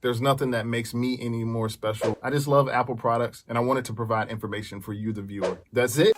There's nothing that makes me any more special. I just love Apple products, and I wanted to provide information for you, the viewer. That's it.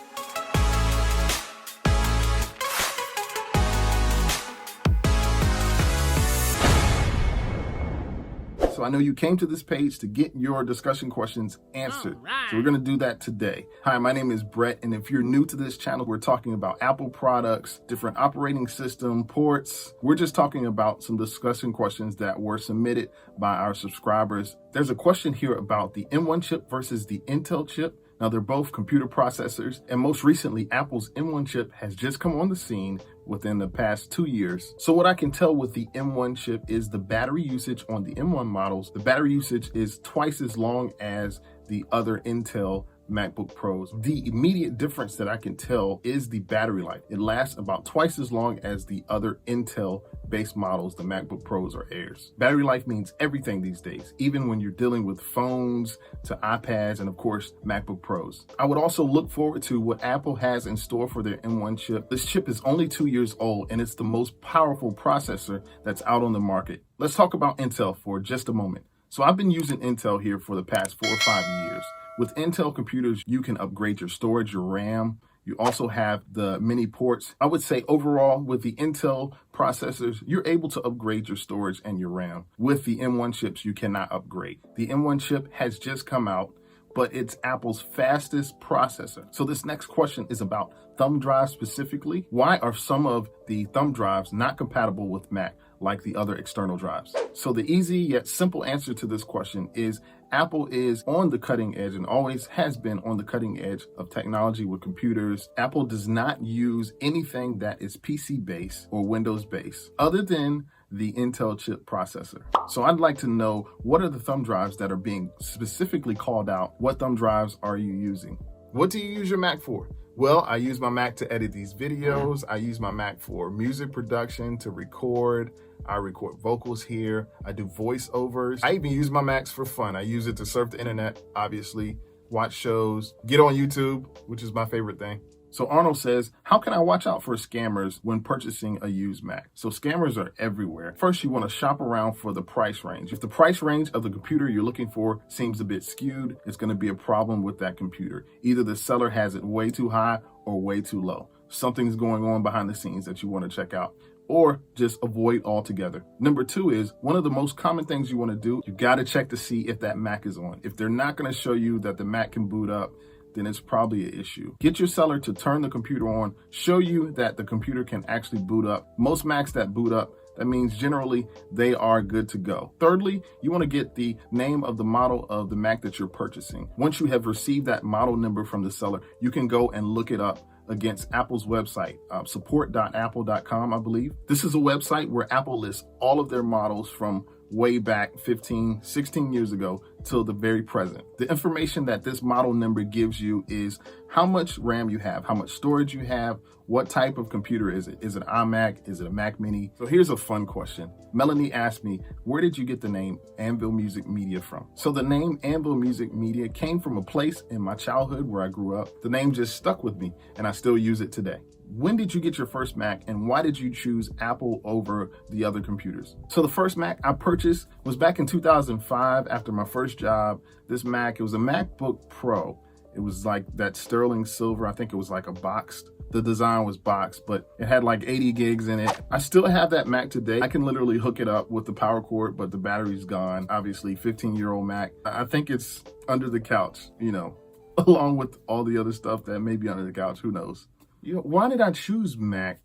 So I know you came to this page to get your discussion questions answered. So we're going to do that today. Hi, my name is Brett, and if you're new to this channel, we're talking about Apple products, different operating system, ports. We're just talking about some discussion questions that were submitted by our subscribers. There's a question here about the M1 chip versus the Intel chip. Now, they're both computer processors, and most recently, Apple's M1 chip has just come on the scene within the past 2 years. So what I can tell with the M1 chip is the battery usage on the M1 models. The battery usage is twice as long as the other Intel MacBook Pros. The immediate difference that I can tell is the battery life. It lasts about twice as long as the other Intel based models, the MacBook Pros or Airs. Battery life means everything these days, even when you're dealing with phones to iPads and of course MacBook Pros. I would also look forward to what Apple has in store for their M1 chip. This chip is only 2 years old and it's the most powerful processor that's out on the market. Let's talk about Intel for just a moment. So I've been using Intel here for the past 4 or 5 years. With Intel computers, you can upgrade your storage, your RAM. You also have the mini ports. I would say overall, with the Intel processors, you're able to upgrade your storage and your RAM. With the M1 chips, you cannot upgrade. The M1 chip has just come out, but it's Apple's fastest processor. So this next question is about thumb drives specifically. Why are some of the thumb drives not compatible with Mac like the other external drives? So the easy yet simple answer to this question is Apple is on the cutting edge and always has been on the cutting edge of technology with computers. Apple does not use anything that is PC based or Windows based other than the Intel chip processor. So I'd like to know, what are the thumb drives that are being specifically called out? What thumb drives are you using? What do you use your Mac for? Well, I use my Mac to edit these videos. I use my Mac for music production, to record. I record vocals here. I do voiceovers. I even use my Macs for fun. I use it to surf the internet, obviously, watch shows, get on YouTube, which is my favorite thing. So Arnold says, how can I watch out for scammers when purchasing a used Mac? So scammers are everywhere. First, you want to shop around for the price range. If the price range of the computer you're looking for seems a bit skewed, it's going to be a problem with that computer. Either the seller has it way too high or way too low. Something's going on behind the scenes that you want to check out, or just avoid altogether. Number 2 is, one of the most common things you want to do, you got to check to see if that Mac is on. If they're not going to show you that the Mac can boot up, then it's probably an issue. Get your seller to turn the computer on, show you that the computer can actually boot up. Most Macs that boot up, that means generally they are good to go. Thirdly, you want to get the name of the model of the Mac that you're purchasing. Once you have received that model number from the seller, you can go and look it up against Apple's website, support.apple.com, I believe. This is a website where Apple lists all of their models from way back 15, 16 years ago till the very present. The information that this model number gives you is how much RAM you have, how much storage you have, what type of computer is it? Is it an iMac? Is it a Mac Mini? So here's a fun question. Melanie asked me, where did you get the name Anvill Music Media from? So the name Anvill Music Media came from a place in my childhood where I grew up. The name just stuck with me and I still use it today. When did you get your first Mac and why did you choose Apple over the other computers? So the first Mac I purchased was back in 2005 after my first job. This Mac, it was a MacBook Pro. It was like that sterling silver. I think it was like a boxed. The design was boxed, but it had like 80 gigs in it. I still have that Mac today. I can literally hook it up with the power cord, but the battery's gone. Obviously, 15-year-old Mac. I think it's under the couch, you know, along with all the other stuff that may be under the couch. Who knows? You know, why did I choose Mac?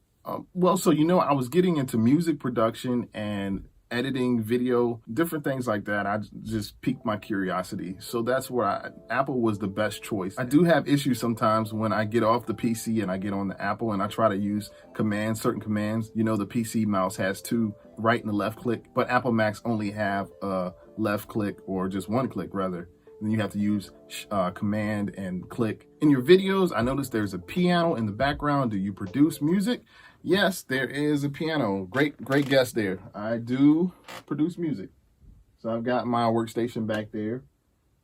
Well, so, you know, I was getting into music production and editing, video, different things like that. I just piqued my curiosity. So that's where Apple was the best choice. I do have issues sometimes when I get off the PC and I get on the Apple and I try to use commands, certain commands. You know, the PC mouse has 2 right and a left click, but Apple Macs only have a left click, or just 1 click rather. Then you have to use command and click. In your videos, I noticed there's a piano in the background. Do you produce music? Yes, there is a piano. Great guess there. I do produce music. So I've got my workstation back there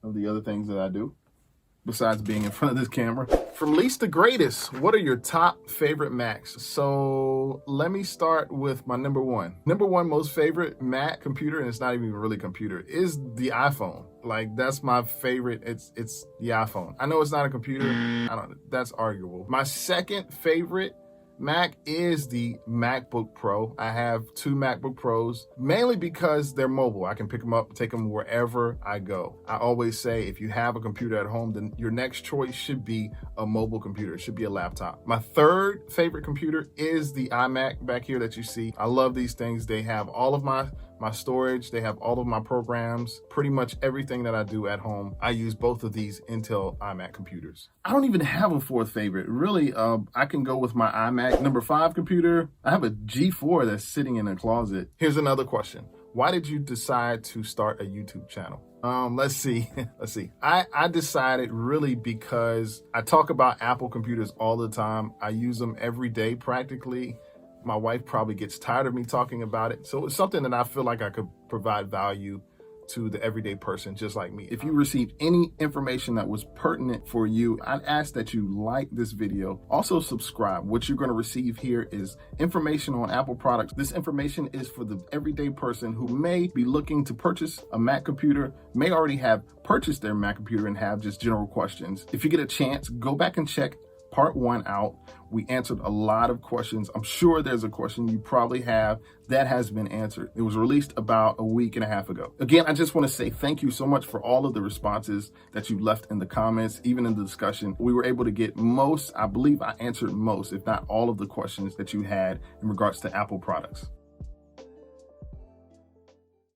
of the other things that I do. besides being in front of this camera. From least to greatest, what are your top favorite Macs? So let me start with my number one. Number one most favorite Mac computer, and it's not even really a computer, is the iPhone. Like, that's my favorite. It's the iPhone. I know it's not a computer. That's arguable. My second favorite Mac is the MacBook Pro. I have 2 MacBook Pros, mainly because they're mobile. I can pick them up, take them wherever I go. I always say if you have a computer at home, then your next choice should be a mobile computer. It should be a laptop. My third favorite computer is the iMac back here that you see. I love these things. They have all of my storage, they have all of my programs, pretty much everything that I do at home. I use both of these Intel iMac computers. I don't even have a fourth favorite. Really, I can go with my iMac. Number 5 computer, I have a G4 that's sitting in a closet. Here's another question. Why did you decide to start a YouTube channel? Let's see. I decided really because I talk about Apple computers all the time. I use them every day practically. My wife probably gets tired of me talking about it. So it's something that I feel like I could provide value to the everyday person just like me. If you received any information that was pertinent for you, I'd ask that you like this video. Also subscribe. What you're going to receive here is information on Apple products. This information is for the everyday person who may be looking to purchase a Mac computer, may already have purchased their Mac computer and have just general questions. If you get a chance, go back and check part 1 out. We answered a lot of questions. I'm sure there's a question you probably have that has been answered. It was released about a week and a half ago. Again, I just want to say thank you so much for all of the responses that you left in the comments, even in the discussion. We were able to get most, I believe I answered most, if not all of the questions that you had in regards to Apple products.